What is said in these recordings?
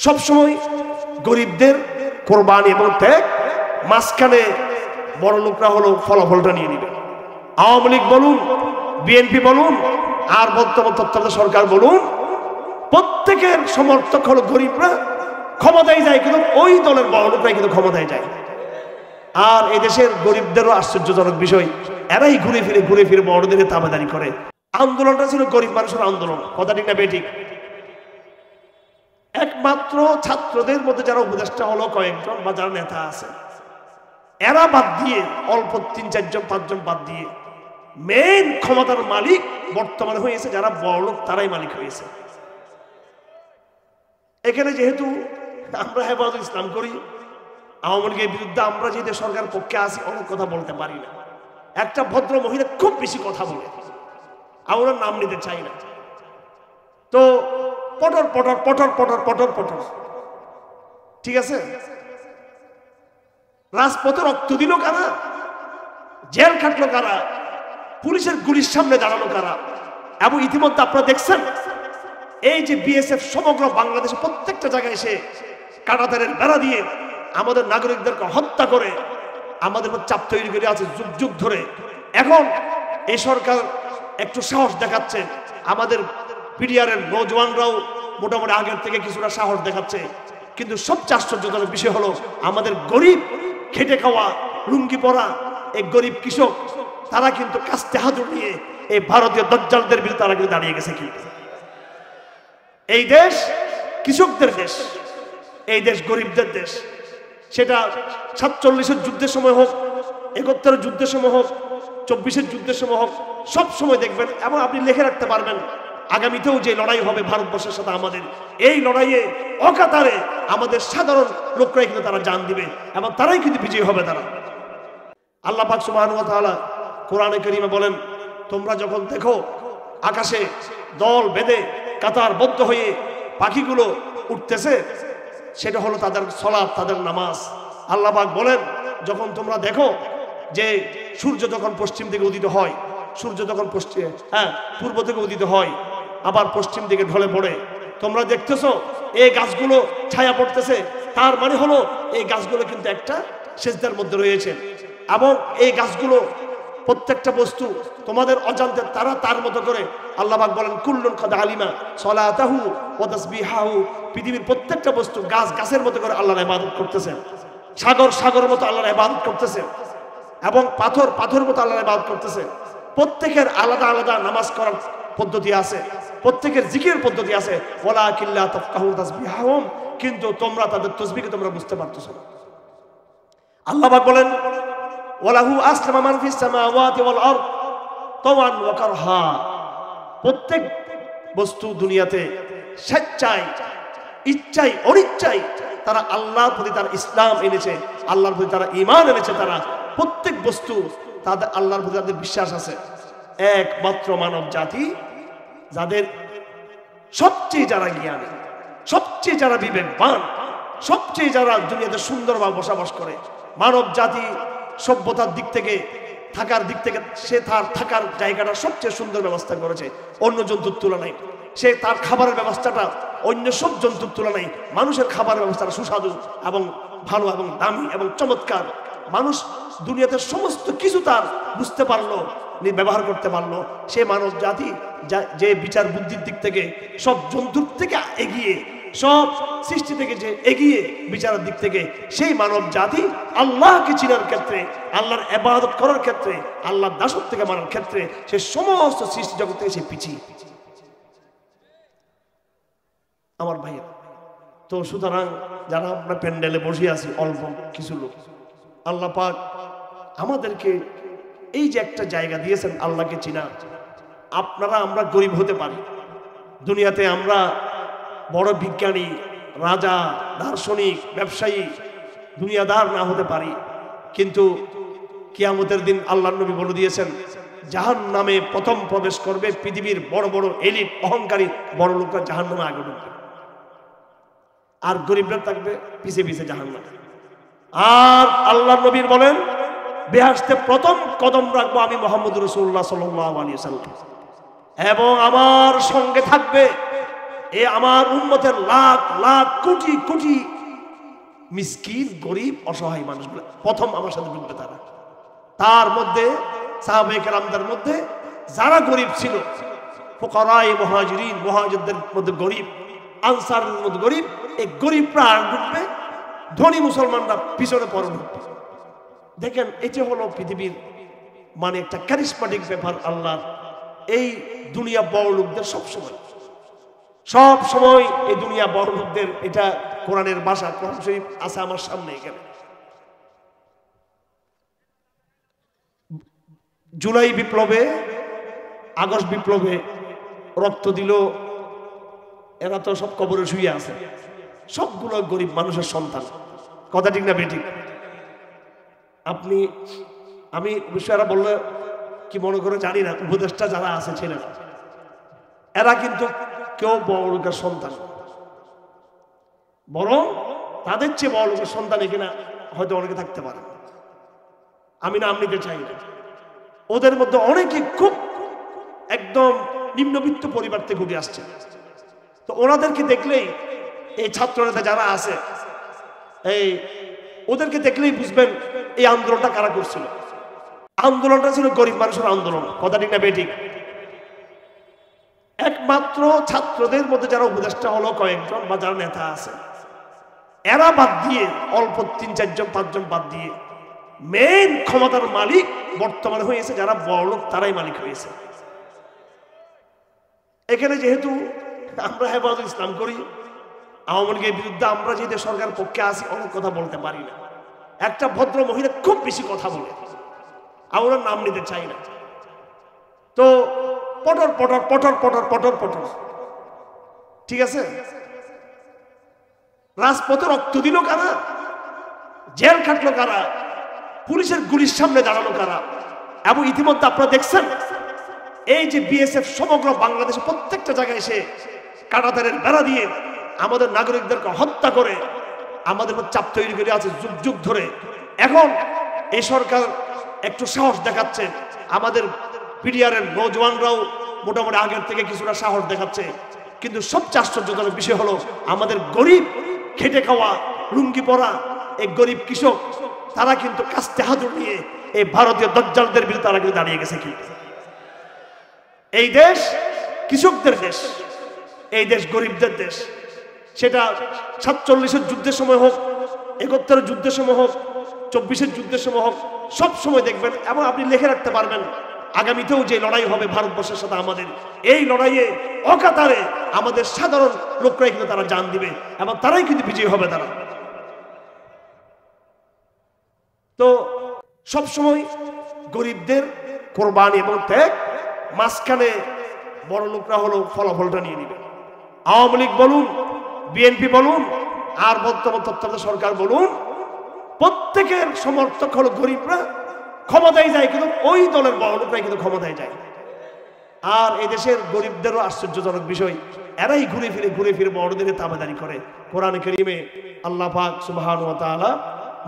সবসময় গরিবদের কোরবানি এবং ত্যাগ, মাঝখানে বড় লোকরা হলো ফলাফলটা নিয়ে নিবে। আওয়ামী লীগ বলুন, বিএনপি বলুন, আর বর্তমান তত্ত্বাবধায়ক সরকার বলুন, প্রত্যেকের সমর্থক হলো গরিবরা। ক্ষমতায় যায় কিন্তু ওই দলের বড় লোকরাই কিন্তু ক্ষমতায় যায়। আর এই দেশের গরিবদেরও আশ্চর্যজনক বিষয়, এরাই ঘুরে ফিরে বড়দের তাবেদারি করে। আন্দোলনটা ছিল গরিব মানুষের আন্দোলন, কথা ঠিক না বেঠিক? একমাত্র ছাত্রদের মধ্যে যারা উপদেষ্টা হলো কয়েকজন বা যারা নেতা আছে, এরা বাদ দিয়ে অল্প 3-4 জন 5 জন বাদ দিয়ে মেইন ক্ষমতার মালিক বর্তমানে হয়েছে যারা বড় লোক, তারাই মালিক হয়েছে। এখানে যেহেতু আমরা হেফাজত ইসলাম করি, আওয়ামী লীগের বিরুদ্ধে আমরা যেহেতু সরকার পক্ষে আসি, অনেক কথা বলতে পারি না। একটা ভদ্র মহিলা খুব বেশি কথা বলে, আমরা নাম নিতে চাই না, তো পটর পটর পটর পটর পটর পটর, ঠিক আছে? রাজপথে রক্ত দিল কারা, জেল খাটলো কারা, পুলিশের গুলির সামনে দাঁড়ালো কারা? এবং ইতিমধ্যে আপনারা দেখছেন এই যে বিএসএফ সমগ্র বাংলাদেশে প্রত্যেকটা জায়গায় এসে কাঁটাতারের বেড়া দিয়ে আমাদের নাগরিকদেরকে হত্যা করে আমাদের চাপ তৈরি করে আছে যুগ যুগ ধরে। এখন এই সরকার একটু সাহস দেখাচ্ছে, আমাদের পিডিআরের নৌজওয়ানরাও মোটামুটি আগের থেকে কিছুটা সাহস দেখাচ্ছে। কিন্তু সবচেয়ে আশ্চর্যজনক বিষয় হলো আমাদের গরিব খেটে খাওয়া লুঙ্গি পরা এই গরিব কৃষক, তারা কিন্তু কাস্তে হাতুড় নিয়ে এই ভারতীয় দজ্জালদের বিরুদ্ধে তারা কিন্তু দাঁড়িয়ে গেছে। কি এই দেশ কৃষকদের দেশ, এই দেশ গরিবদের দেশ। সেটা 47-এর যুদ্ধের সময় হোক, 71-এর যুদ্ধের সময় হোক, 24-এর যুদ্ধের সময় হোক, সব সময় দেখবেন এবং আপনি লিখে রাখতে পারবেন আগামীতেও যে লড়াই হবে ভারতবর্ষের সাথে আমাদের, এই লড়াইয়ে অকাতারে আমাদের সাধারণ লোকরাই কিন্তু তারা জান দিবে এবং তারাই কিন্তু বিজয়ী হবে। তারা আল্লাহ পাক সুবহানাহু ওয়া তাআলা কোরআনে কারীমে বলেন, তোমরা যখন দেখো আকাশে দল বেঁধে কাতারবদ্ধ হয়ে পাখিগুলো উঠতেছে, সেটা হলো তাদের সালাত, তাদের নামাজ। আল্লাহ পাক বলেন, যখন তোমরা দেখো যে সূর্য যখন পশ্চিম দিকে উদিত হয়, সূর্য যখন পূর্ব থেকে উদিত হয় আবার পশ্চিম দিকে ঢলে পড়ে, তোমরা দেখতেছো এই গাছগুলো ছায়া পড়তেছে, তার মানে হলো এই গাছগুলো কিন্তু একটা সিজদার মধ্যে রয়েছে এবং এই গাছগুলো প্রত্যেকটা বস্তু তোমাদের অজান্তে তারা তার মতো করে, আল্লাহ পাক বলেন কুল্লুন কাদ আলিমা সলাতাহু ওয়া তাসবিহাহু, পৃথিবীর প্রত্যেকটা বস্তু গাছ গাছের মতো করে আল্লাহর ইবাদত করতেছে, সাগর সাগরের মতো আল্লাহর ইবাদত করতেছে এবং পাথর পাথরের মতো আল্লাহর ইবাদত করতেছে। প্রত্যেকের আলাদা আলাদা নামাজ করার পদ্ধতি আছে, প্রত্যেকের জিকিরের পদ্ধতি আছে। ওয়ালাকিন লা তাফকাহুন তাসবিহাহুম, কিন্তু তোমরা তাদের তাসবিহকে তোমরা বুঝতে পারতেছো না। আল্লাহ পাক বলেন ওয়ালাহু আসলামা মান ফিস সামাওয়াতি ওয়াল আরদ তাওয়ান ওয়া কারহা, প্রত্যেক বস্তু দুনিয়াতে স্বেচ্ছায় ইচ্ছায় অনিচ্ছায় তারা আল্লাহর প্রতি তারা ইসলাম এনেছে, আল্লাহর প্রতি তারা ঈমান এনেছে। তারা প্রত্যেক বস্তু তাদের আল্লাহর প্রতি তাদের বিশ্বাস আছে। একমাত্র মানব জাতি যাদের সবচেয়ে যারা জ্ঞানী, সবচেয়ে যারা বিবেকবান, সবচেয়ে যারা দুনিয়াতে সুন্দরভাবে বসবাস করে, মানব জাতি সভ্যতার দিক থেকে থাকার দিক থেকে সে তার থাকার জায়গাটা সবচেয়ে সুন্দর ব্যবস্থা করেছে অন্য জন্তুর তুলনায়। সে তার খাবারের ব্যবস্থাটা অন্য সব জন্তুর তুলনায় মানুষের খাবারের ব্যবস্থাটা সুস্বাদু এবং ভালো এবং দামি এবং চমৎকার। মানুষ দুনিয়াতে সমস্ত কিছু তার বুঝতে পারলো, ব্যবহার করতে পারলো। সে মানব জাতি যে বিচার বুদ্ধির দিক থেকে সব জন্তুর থেকে এগিয়ে, সব সৃষ্টি থেকে যে এগিয়ে বিচারের দিক থেকে, সেই মানব জাতি আল্লাহকে চিনার ক্ষেত্রে, আল্লাহর ইবাদত করার ক্ষেত্রে, আল্লাহর দাসত্ব থেকে মানার ক্ষেত্রে সে সমস্ত সৃষ্টি জগৎ থেকে সে পিছিয়ে। আমার ভাইয়া তো সুতরাং যারা আমরা প্যান্ডেলে বসে আছি অল্প কিছু লোক, আল্লাহ পাক আমাদেরকে এই যে একটা জায়গা দিয়েছেন আল্লাহকে চিনা। আপনারা আমরা গরিব হতে পারি, দুনিয়াতে আমরা বড় বিজ্ঞানী, রাজা, দার্শনিক, ব্যবসায়ী, দুনিয়াদার না হতে পারি, কিন্তু কিয়ামতের দিন আল্লাহর নবী বলে দিয়েছেন জাহান্নামে প্রথম প্রবেশ করবে পৃথিবীর বড় বড় এলিট অহংকারী বড় লোকরা জাহান্নামে আগে ঢুকবে, আর গরিবরা থাকবে পিছে পিছে জাহান্নামে। আর আল্লাহর নবী বলেন বেহেশতে প্রথম কদম রাখবো আমি মুহাম্মদ রাসূলুল্লাহ সাল্লাল্লাহু আলাইহি ওয়াসাল্লাম, এবং আমার সঙ্গে থাকবে এ আমার উম্মতের লাখ লাখ কোটি কোটি মিসকিন গরিব অসহায় মানুষগুলো প্রথম আমার সাথে ঢুকবে তারা। তার মধ্যে সাহাবায়ে কেরামদের মধ্যে যারা গরিব ছিল, ফুকারায়ে মুহাজিরিন, মুহাজিরদের মধ্যে গরিব, আনসারদের মধ্যে গরিব, এই গরিবরা ঢুকবে, ধনী মুসলমানরা পিছনে পরে ঢুকবে। দেখেন এটা হলো পৃথিবীর মানে একটা ক্যারিসমেটিক ব্যাপার আল্লাহ। এই দুনিয়া বড় লোকদের সব সময় এই দুনিয়া বড় লোকদের, এটা কোরআনের ভাষা, কোরআন শরীফ আছে আমার সামনে। এখানে জুলাই বিপ্লবে, আগস্ট বিপ্লবে রক্ত দিল, এরা তো সব কবরে শুয়ে আছে, সবগুলো গরিব মানুষের সন্তান। কথা ঠিক না বেঠিক? আমি বিষয়টা বললে কি মনে করে জানি না, উপদেষ্টা যারা আছে ছেলেরা, এরা কিন্তু কেউ বড় লোকের সন্তান, বরং তাদের চেয়ে বড় লোকের সন্তান এখানে হয়তো অনেকে থাকতে পারে। আমি নাম নিতে চাই না। ওদের মধ্যে অনেকে খুব একদম নিম্নবিত্ত পরিবার থেকে উঠে আসছে। তো ওনাদেরকে দেখলেই, এই ছাত্রনেতা যারা আছে, ওদেরকে দেখলেই বুঝবেন এই আন্দোলনটা কারা করছিল। আন্দোলনটা ছিল গরিব মানুষের আন্দোলন। কথা ঠিক না বেঠিক? একমাত্র ছাত্রদের মধ্যে যারা উপদেষ্টা হলো কয়েকজন বা যারা নেতা আছে, এরা বাদ দিয়ে, অল্প 3-4 জন 5 জন বাদ দিয়ে, মেইন ক্ষমতার মালিক বর্তমানে হয়েছে যারা বড় লোক, তারাই মালিক হয়েছে। এখানে যেহেতু আমরা হেফাজত ইসলাম করি, আওয়ামী লীগের বিরুদ্ধে আমরা যেহেতু সরকার পক্ষে আসি, অনেক কথা বলতে পারি না। একটা ভদ্র মহিলা খুব বেশি কথা বলে, আমরা নাম নিতে চাই না। তো পটর পটর পটর পটর পটর পটর, ঠিক আছে? রাজপথে রক্ত দিল কারা? জেল খাটলো কারা? পুলিশের গুলির সামনে দাঁড়ালো কারা? এবং ইতিমধ্যে আপনারা দেখছেন এই যে বিএসএফ সমগ্র বাংলাদেশে প্রত্যেকটা জায়গায় এসে কাঁটাতারের বেড়া দিয়ে আমাদের নাগরিকদেরকে হত্যা করে আমাদের চাপ তৈরি করে আছে যুগ যুগ ধরে। এখন এই সরকার একটু সাহস দেখাচ্ছে, আমাদের পিডিআরের নৌজওয়ানরাও মোটামুটি আগের থেকে কিছুটা সাহস দেখাচ্ছে। কিন্তু সবচেয়ে আশ্চর্যজনক বিষয় হলো আমাদের গরিব খেটে খাওয়া লুঙ্গি পরা এই গরিব কৃষক, তারা কিন্তু কাস্তে হাতুড়ি নিয়ে এই ভারতীয় দজ্জালদের বিরুদ্ধে তারা কিন্তু দাঁড়িয়ে গেছে। কিন্তু এই দেশ কৃষকদের দেশ, এই দেশ গরিবদের দেশ। সেটা 47-এর যুদ্ধের সময় হোক, 71-এর যুদ্ধের সময় হোক, 24-এর যুদ্ধের সময় হোক, সব সময় দেখবেন এবং আপনি লিখে রাখতে পারবেন আগামীতেও যে লড়াই হবে ভারতবর্ষের সাথে আমাদের, এই লড়াইয়ে অকাতারে আমাদের সাধারণ লোকরাই কিন্তু তারা জান দিবে এবং তারাই কিন্তু বিজয়ী হবে। তারা তো সবসময় গরিবদের কোরবানি এবং ত্যাগ, মাঝখানে বড় লোকরা হলো ফলাফলটা নিয়ে নিবে। আওয়ামী লীগ বলুন, বিএনপি বলুন, আর বর্তমান তত্ত্বাবধায়ক সরকার বলুন, প্রত্যেকের সমর্থক হলো গরিবরা। ক্ষমতায় যায় কিন্তু ওই দলের বড় লোকরাই কিন্তু ক্ষমতায় যায়। আর এই দেশের গরিবদেরও আশ্চর্যজনক বিষয়, এরাই ঘুরে ফিরে বড়দের তাবেদারি করে। কোরআন কারীমে আল্লাহ পাক সুবহানাহু ওয়া তাআলা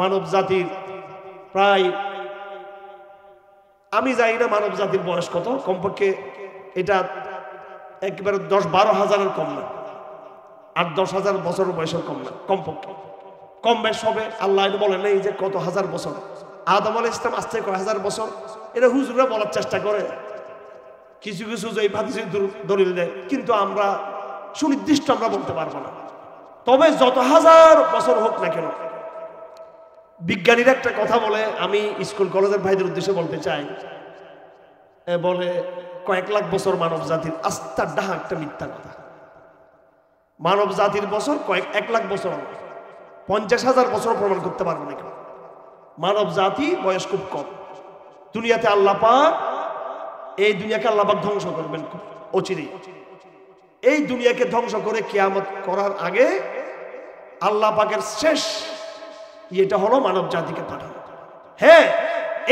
মানব জাতির প্রায়, আমি জানি না মানব জাতির বয়স কত, কমপক্ষে এটা একেবারে 10-12 হাজারের কম না, 8-10 হাজার বছরের বয়সের কম না, কমপক্ষে কম বেশ হবে। আল্লাহ বলেন এই যে কত হাজার বছর, আদম আলাইহিস সালাম আসতে কয় হাজার বছর, এটা হুজুররা বলার চেষ্টা করে, কিছু কিছু যে হাদিসে দলিল দেয়, কিন্তু আমরা সুনির্দিষ্ট আমরা বলতে পারবো না। তবে যত হাজার বছর হোক না কেন, বিজ্ঞানীরা একটা কথা বলে, আমি স্কুল কলেজের ভাইদের উদ্দেশ্যে বলতে চাই, বলে কয়েক লাখ বছর মানব জাতির, আস্তার ডাহা একটা মিথ্যা কথা। মানব জাতির বছর 1 লাখ বছর, 50,000 বছর প্রমাণ করতে পারবো না কেন। মানব জাতি বয়স খুব কম। দুনিয়াতে আল্লাহ পাক, এই দুনিয়াকে আল্লাহ পাক ধ্বংস করবেন খুব অচিরেই। এই দুনিয়াকে ধ্বংস করে কিয়ামত করার আগে আল্লাহ পাকের শেষ এটা হলো মানব জাতিকে পাঠানো। হ্যাঁ,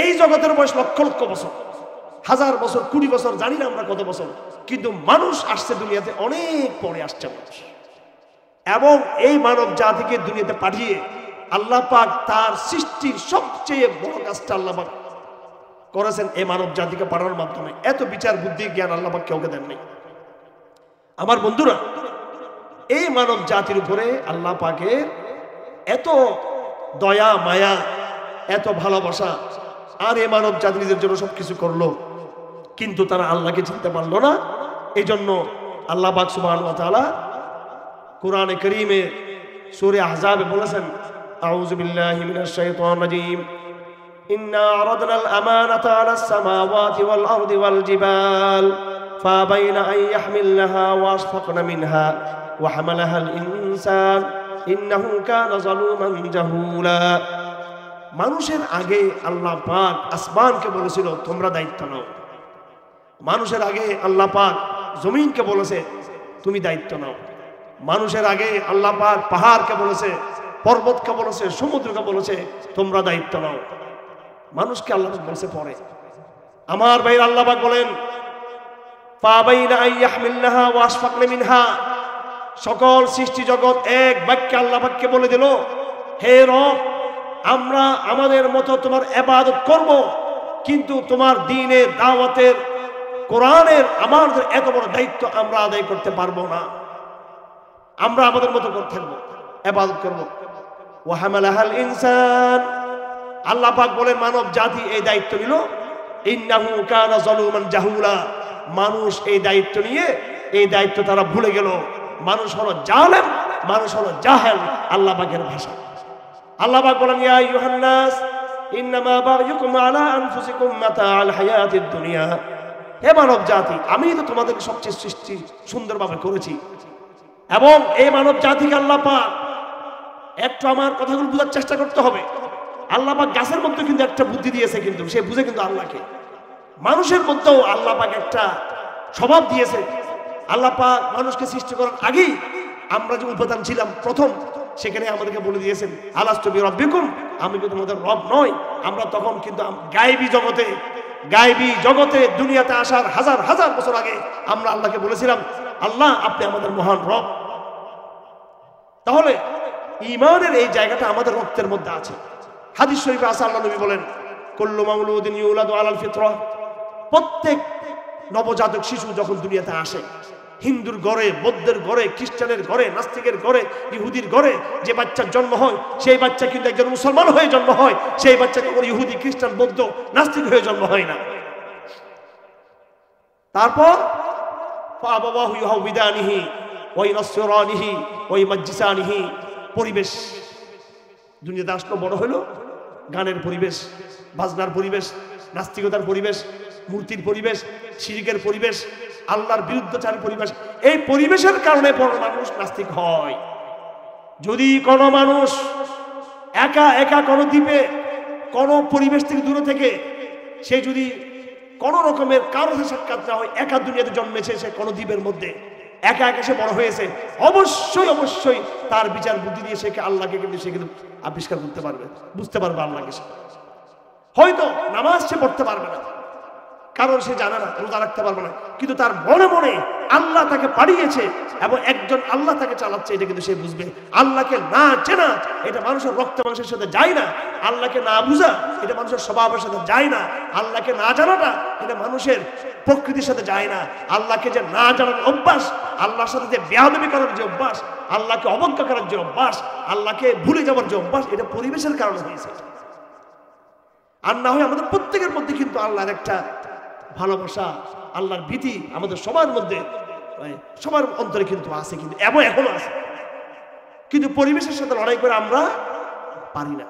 এই জগতের বয়স লক্ষ লক্ষ বছর, হাজার বছর, কোটি বছর, জানি না আমরা কত বছর, কিন্তু মানুষ আসছে দুনিয়াতে অনেক পরে আসছে মানুষ। এবং এই মানব জাতিকে দুনিয়াতে পাঠিয়ে আল্লাহ পাক তার সৃষ্টির সবচেয়ে বড় কাজটা আল্লাহ পাক করেছেন এই মানব জাতিকে পাঠানোর মাধ্যমে। এত বিচার বুদ্ধি জ্ঞান আল্লাহ পাক কাউকে দেন নাই। আমার বন্ধুরা, এই মানব জাতির উপরে আল্লাহ পাকের এত দয়া মায়া, এত ভালোবাসা, আর এই মানব জাতি নিজের জন্য সবকিছু করলো, কিন্তু তারা আল্লাহকে চিনতে পারলো না। এই জন্য আল্লাহ পাক সুবহানাহু ওয়া তাআলা কোরআনে কারীমে সূরা আহজাবে বলেছেন, আউযু বিল্লাহি মিনাশ শাইতানির রাজীম, ইন্না আরাদনাল আমানাতা আলাস সামাওয়াতি ওয়াল আরদি ওয়াল জিবাল ফাবাইনা আন ইয়াহমিলনাহা ওয়া আশফাকনা মিনহা ওয়া হামালাহাল ইনসান ইন্নাহু কানা যালুমান জাহুলা। মানুষের আগে আল্লাহ পাক আসমানকে বলেছিল তোমরা দায়িত্ব নাও। মানুষের আগে আল্লাহ পাক জমিনকে বলেছে তুমি দায়িত্ব নাও। মানুষের আগে আল্লাহ পাক পাহাড়কে বলেছে, পর্বতকে বলেছে, সমুদ্রকে বলেছে তোমরা দায়িত্ব নাও। মানুষকে আল্লাহ পাক বলেছে পরে। আমার ভাই আল্লাহ পাক বলেন ফাবাইনা আন ইয়াহমিলনাহা ওয়া আশফাকনা মিনহা, সকল সৃষ্টি জগৎ এক বাক্যে আল্লাহ পাককে বলে দিল, হে রব আমরা আমাদের মতো তোমার ইবাদত করব, কিন্তু তোমার দ্বীনের দাওয়াতের কোরআনের আমাদের এত বড় দায়িত্ব আমরা আদায় করতে পারবো না। আমরা আমাদের মতো করে থাকবো, ইবাদত করব। ওয়া হামালাহাল ইনসান, আল্লাহ পাক বলেন মানব জাতি এই দায়িত্ব নিল। ইন্নাহু কানা যালুমান জাহুলা, মানুষ এই দায়িত্ব নিয়ে এই দায়িত্ব তারা ভুলে গেল। মানুষ হলো জালেম, মানুষ হলো জাহেল, আল্লাহ পাকের ভাষা। আল্লাহ পাক বলেন ইয়া আইয়ুহান নাস ইন্নামা বাগয়ুকুম আলা আনফুসিকুম মাতাআল হায়াতিদ দুনিয়া, হে মানব জাতি আমি তো তোমাদেরকে সবচেয়ে সৃষ্টি সুন্দরভাবে করেছি, এবং এই মানব জাতিকে আল্লাহ পাক একটু আমার কথাগুলো বোঝার চেষ্টা করতে হবে। আল্লাহ পাক গাছের মধ্যে কিন্তু একটা বুদ্ধি দিয়েছে, কিন্তু সে বুঝে কিন্তু আল্লাহকে। মানুষের মধ্যেও আল্লাহ পাক একটা স্বভাব দিয়েছে। আল্লাহ পাক মানুষকে সৃষ্টি করার আগেই আমরা যে উপাদান ছিলাম প্রথম, সেখানে আমাদেরকে বলে দিয়েছেন আলাস্তু বিরাব্বিকুম, আমি কি তোমাদের রব নয়? আমরা তখন কিন্তু গায়বী জগতে দুনিয়াতে আসার হাজার হাজার বছর আগে আমরা আল্লাহকে বলেছিলাম আল্লাহ আপনি আমাদের মহান রব। তাহলে ঈমানের এই জায়গাটা আমাদের রক্তের মধ্যে আছে। হাদিস শরীফে আছে আল্লাহ নবী বলেন কুল্লু মাউলুদিন ইউলাদু আলাল ফিতরা, প্রত্যেক নবজাতক শিশু যখন দুনিয়াতে আসে, হিন্দুর ঘরে, বৌদ্ধের ঘরে, খ্রিস্টানের ঘরে, নাস্তিকের ঘরে, ইহুদির ঘরে যে বাচ্চার জন্ম হয় সেই বাচ্চা কিন্তু একজন মুসলমান হয়ে জন্ম হয়, সেই বাচ্চা কখনো ইহুদি, খ্রিস্টান, বৌদ্ধ, নাস্তিক হয়ে জন্ম হয় না। তারপর ফাআবাওয়াহু ইউহাউবিদানিহি ওয়া ইউনাসসিরানিহি ওয়া ইউমাজ্জিসানিহি, পরিবেশ দুনিয়াতে আসলো, বড় হলো, গানের পরিবেশ, বাজনার পরিবেশ, নাস্তিকতার পরিবেশ, মূর্তির পরিবেশ, শিরকের পরিবেশ, আল্লাহর বিরুদ্ধচারের পরিবেশ। এই পরিবেশের কারণে বড় মানুষ নাস্তিক হয়। যদি কোনো মানুষ একা একা কোনো দ্বীপে কোনো পরিবেশ থেকে দূরে থেকে সে যদি কোনো রকমের কারোর সাথে সাক্ষাৎ না হয়, একা দুনিয়াতে জন্মেছে, সে কোনো দ্বীপের মধ্যে একা একা সে বড় হয়েছে, অবশ্যই অবশ্যই তার বিচার বুদ্ধি দিয়ে সে আল্লাহকে কিন্তু সে কিন্তু আবিষ্কার করতে পারবে, বুঝতে পারবে আল্লাহকে। হয়তো নামাজ সে পড়তে পারবে না, কারণ সে জানে না, রোজা রাখতে পারবে না, কিন্তু তার মনে মনে আল্লাহ তাকে পাঠিয়েছে এবং একজন আল্লাহ তাকে চালাচ্ছে, এটা কিন্তু সে বুঝবে। আল্লাহকে না চেনা এটা মানুষের রক্ত মাংসের সাথে যায় না, আল্লাহকে না বুঝা এটা মানুষের স্বভাবের সাথে যায় না, আল্লাহকে না জানাটা এটা মানুষের প্রকৃতির সাথে যায় না। আল্লাহকে যে না জানার অভ্যাস, আল্লাহর সাথে যে বেয়াদবি করার যে অভ্যাস, আল্লাহকে অবজ্ঞা করার যে অভ্যাস, আল্লাহকে ভুলে যাওয়ার যে অভ্যাস, এটা পরিবেশের কারণে হয়েছে। আর না হয় আমাদের প্রত্যেকের মধ্যে কিন্তু আল্লাহর একটা ভালোবাসা, আল্লাহর ভীতি আমাদের সবার মধ্যে, সবার অন্তরে কিন্তু আছে, কিন্তু এখনো আছে, কিন্তু পরিবেশের সাথে লড়াই করে আমরা পারি না।